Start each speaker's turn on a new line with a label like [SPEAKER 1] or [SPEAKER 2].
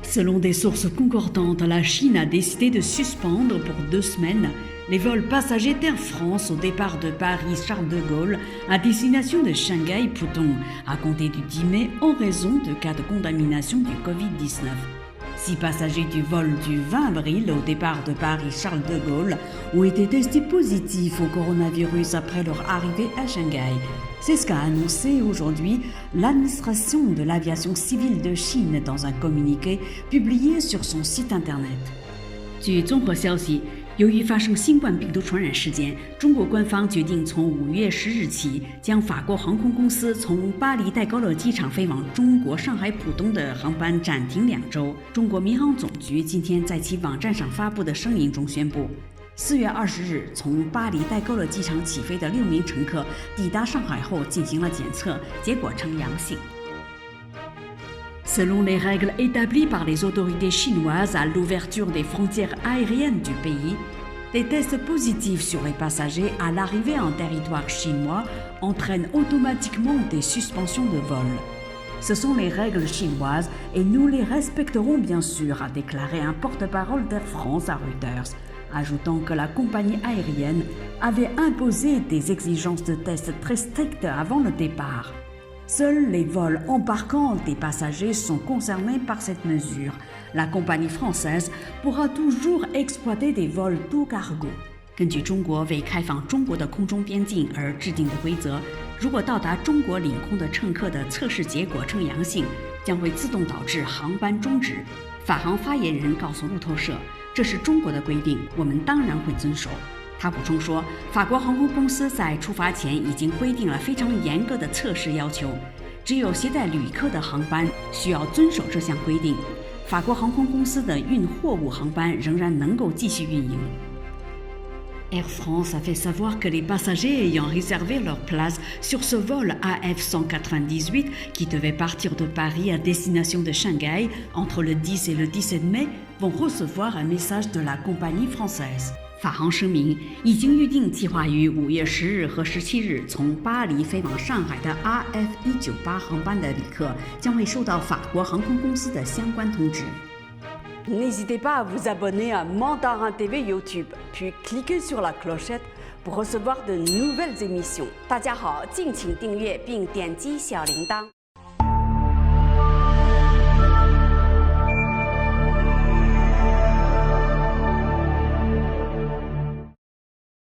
[SPEAKER 1] Selon des sources concordantes, la Chine a décidé de suspendre pour 2 semaines les vols passagers d'Air France au départ de Paris-Charles de Gaulle à destination de Shanghai-Pudong à compter du 10 mai en raison de cas de contamination du Covid-19. 6 passagers du vol du 20 avril au départ de Paris-Charles de Gaulle ont été testés positifs au coronavirus après leur arrivée à Shanghai. C'est ce qu'a annoncé aujourd'hui l'administration de l'aviation civile de Chine dans un communiqué publié sur son site internet. 据综合消息，由于发生新冠病毒传染事件，中国官方决定从5月10日起，将法国航空公司从巴黎戴高乐机场飞往中国上海浦东的航班暂停2周。中国民航总局今天在其网站上发布的声明中宣布，4月20日从巴黎戴高乐机场起飞的6名乘客抵达上海后进行了检测，结果呈阳性。Selon les règles établies par les autorités chinoises à l'ouverture des frontières aériennes du pays, des tests positifs sur les passagers à l'arrivée en territoire chinois entraînent automatiquement des suspensions de vol. Ce sont les règles chinoises et nous les respecterons bien sûr, a déclaré un porte-parole d'Air France à Reuters, ajoutant que la compagnie aérienne avait imposé des exigences de tests très strictes avant le départ. Seuls les vols embarquant des passagers sont concernés par cette mesure. La compagnie française pourra toujours exploiter des vols tout cargo. 根据中国为开放中国的空中边境而制定的规则，如果到达中国领空的乘客的测试结果呈阳性，将会自动导致航班终止。法航发言人告诉路透社，这是中国的规定，我们当然会遵守。他补充说，法国航空公司在出发前已经规定了非常严格的测试要求，只有携带旅客的航班需要遵守这项规定。法国航空公司的运货物航班仍然能够继续运营。Air France a fait savoir que les passagers ayant réservé leur place sur ce vol AF198 qui devait partir de Paris à destination de Shanghai entre le 10 et le 17 mai vont recevoir un message de la compagnie française. 法航声明，已经预定计划于5月10日和17日从巴黎飞往上海的 RF198 航班的旅客将会收到法国航空公司的相关通知。N'hésitez pas à vous abonner à Mandarin TV YouTube, puis cliquez sur la clochette pour recevoir de nouvelles émissions. 大家好，敬请订阅并点击小铃铛。